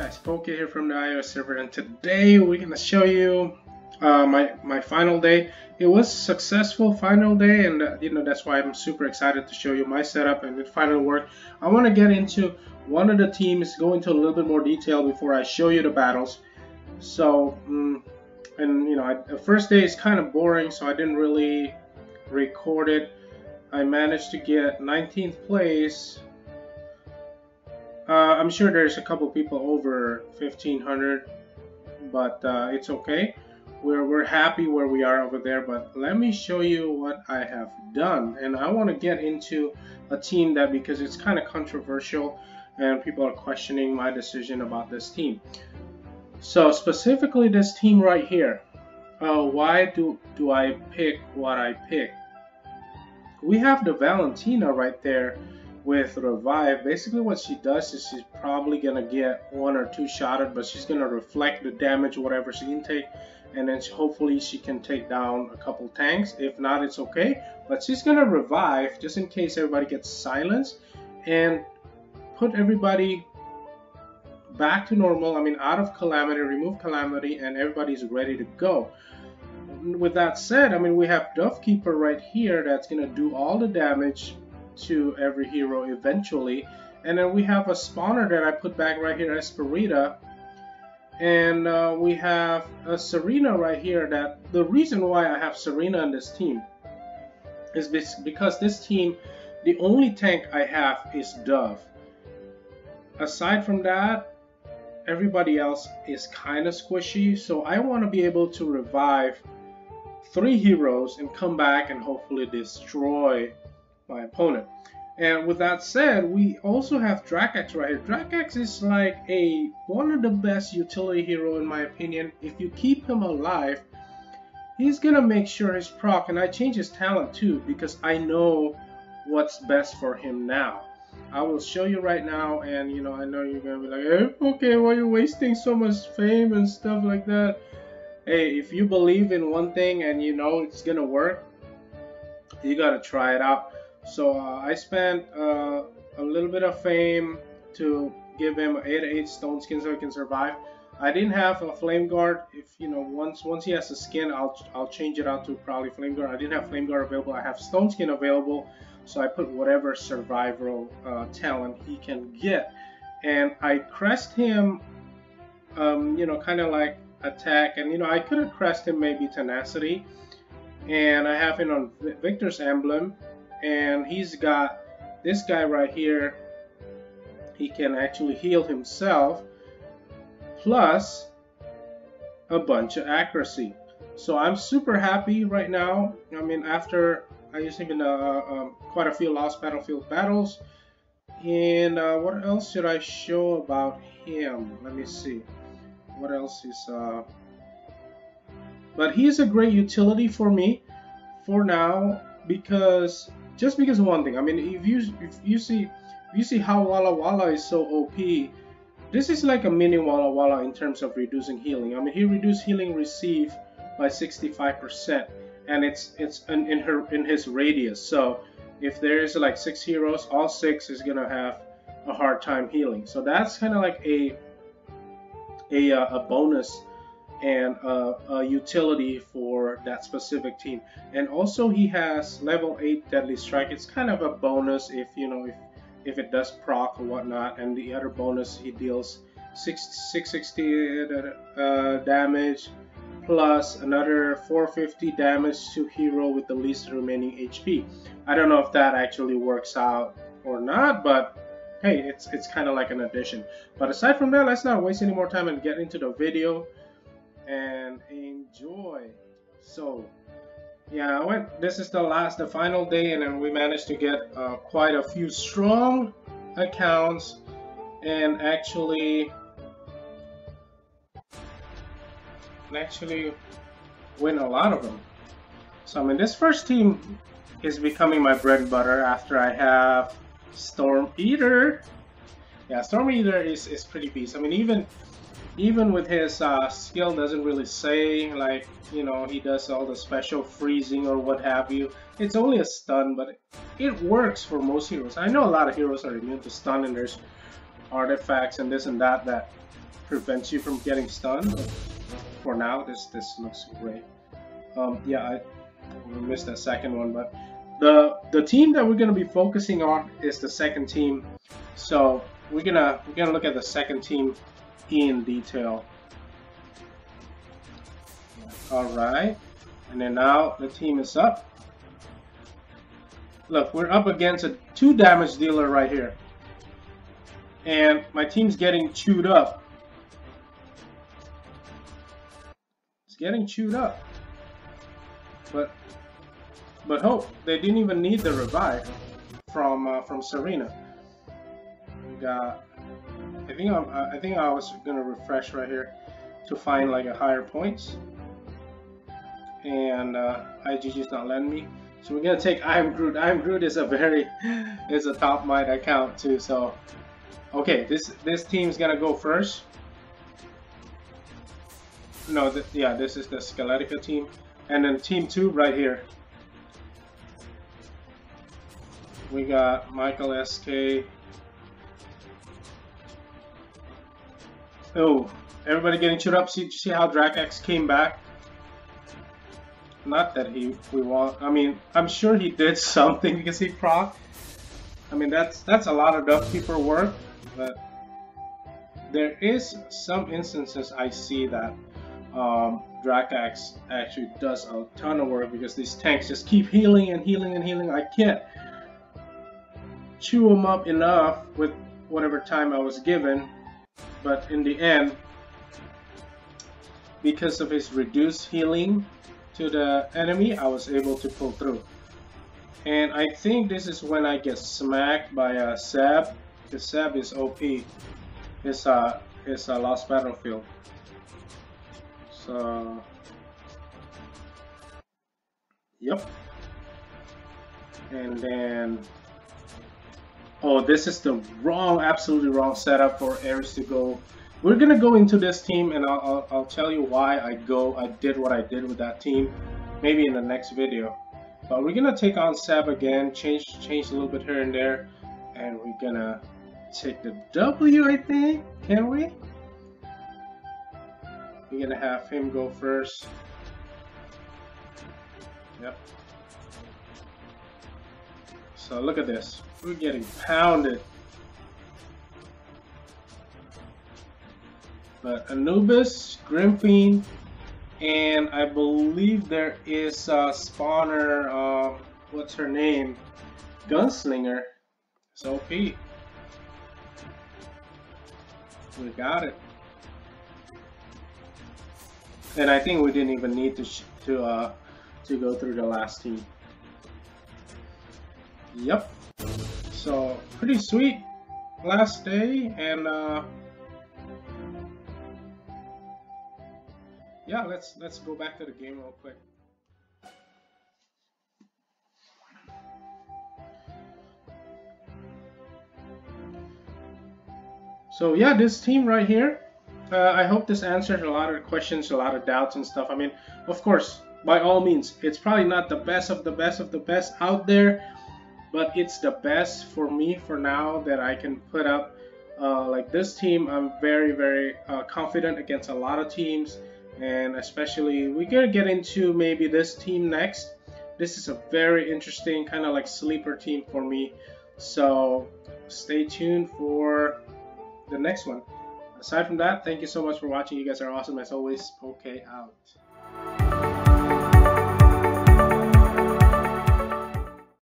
guys, Poke here from the iOS server, and today we're gonna show you my final day. It was a successful final day, and that's why I'm super excited to show you my setup and it finally worked. I want to get into one of the teams, go into a little bit more detail before I show you the battles. So, the first day is kind of boring, so I didn't really record it. I managed to get 19th place. I'm sure there's a couple people over 1500, but it's okay. We're happy where we are over there, but let me show you what I have done. And I want to get into a team that, because it's kind of controversial and people are questioning my decision about this team. So specifically this team right here. Why do I pick what I pick? We have the Valentina right there with Revive. Basically what she does is she's probably gonna get 1 or 2 shotted, but she's gonna reflect the damage whatever she can take, and then hopefully she can take down a couple tanks. If not, it's okay, but she's gonna revive just in case everybody gets silenced and put everybody back to normal. I mean, out of Calamity, remove Calamity, and everybody's ready to go. With that said, I mean, we have Dovekeeper right here that's gonna do all the damage to every hero eventually, and then we have a spawner that I put back right here, Esperita, and we have a Serena right here. That the reason why I have Serena on this team is because this team, the only tank I have is Dove. Aside from that, everybody else is kind of squishy, so I want to be able to revive 3 heroes and come back and hopefully destroy my opponent. And with that said, we also have DRACAX right here. DRACAX is like one of the best utility hero in my opinion. If you keep him alive, he's gonna make sure his proc, and I change his talent too because I know what's best for him now. I will show you right now, and I know you're gonna be like, hey, okay, why are you wasting so much fame and stuff like that? Hey, if you believe in one thing and you know it's gonna work, you gotta try it out. So I spent a little bit of fame to give him 8/8 stone skin so he can survive. I didn't have a flame guard. If once he has a skin, I'll change it out to probably flame guard. I didn't have flame guard available. I have stone skin available, so I put whatever survival talent he can get, and I crest him. Kind of like attack, and I could have crest him maybe tenacity, and I have him on Victor's emblem. And he's got this guy right here. He can actually heal himself, plus a bunch of accuracy. So I'm super happy right now. I mean, after I used him in quite a few lost battlefield battles. And what else should I show about him? Let me see. What else is? But he's a great utility for me for now, because. Just because of one thing. I mean, if you see how Walla Walla is so OP, this is like a mini Walla Walla in terms of reducing healing. I mean, he reduced healing receive by 65%, and it's in his radius. So if there is like 6 heroes, all 6 is gonna have a hard time healing. So that's kind of like a bonus and a utility for that specific team. And also he has level 8 deadly strike. It's kind of a bonus if if it does proc or whatnot. And the other bonus, he deals 660 damage plus another 450 damage to hero with the least remaining HP. I don't know if that actually works out or not, but hey, it's kind of like an addition. But aside from that, let's not waste any more time and get into the video and enjoy. So yeah, this is the final day, and then we managed to get quite a few strong accounts and actually win a lot of them. So I mean, this first team is becoming my bread and butter after I have Storm Eater. Yeah, Storm Eater is pretty beast. I mean, even with his skill doesn't really say, like, he does all the special freezing or what have you. It's only a stun, but it works for most heroes. I know a lot of heroes are immune to stun, and there's artifacts and this and that prevents you from getting stunned. For now, this looks great. Yeah, we missed that second one, but the team that we're gonna be focusing on is the second team. So we're gonna look at the second team in detail. All right, and then now the team is up. Look, we're up against a 2 damage dealer right here, and my team's getting chewed up. It's getting chewed up, but hope they didn't even need the revive from Serena. We got. I think I was gonna refresh right here to find like a higher points, and IGG's not letting me. So we're gonna take I am Groot. I am Groot is a top might account too. So okay, this team's gonna go first. No, yeah, this is the Skeletica team, and then team 2 right here. We got Michael SK. Oh, everybody getting chewed up. See how DRACAX came back? Not that we want. I mean, I'm sure he did something because he proc. I mean, that's a lot of upkeeper work, but there is some instances I see that DRACAX actually does a ton of work because these tanks just keep healing and healing and healing. I can't chew them up enough with whatever time I was given, but in the end, because of his reduced healing to the enemy, I was able to pull through. And I think this is when I get smacked by Seb, because Seb is OP. It's a Lost Battlefield. So, yep. And then, oh, this is the absolutely wrong setup for Ares to go. We're gonna go into this team, and I'll tell you why I did what I did with that team, maybe in the next video. But we're gonna take on Seb again, change a little bit here and there, and we're gonna take the W, I think. Can we? We're gonna have him go first. Yep. So look at this. We're getting pounded. But Anubis, Grimfiend, and I believe there is spawner, what's her name? Gunslinger. It's OP. We got it. And I think we didn't even need to go through the last team. Yep. So pretty sweet last day, and yeah, let's go back to the game real quick. So yeah, this team right here, I hope this answered a lot of questions, a lot of doubts and stuff. I mean, of course, by all means, it's probably not the best of the best of the best out there, but it's the best for me for now that I can put up. Like this team, I'm very confident against a lot of teams, and especially we're gonna get into maybe this team next. This is a very interesting kind of like sleeper team for me, so stay tuned for the next one. Aside from that, thank you so much for watching. You guys are awesome as always. Okay, out.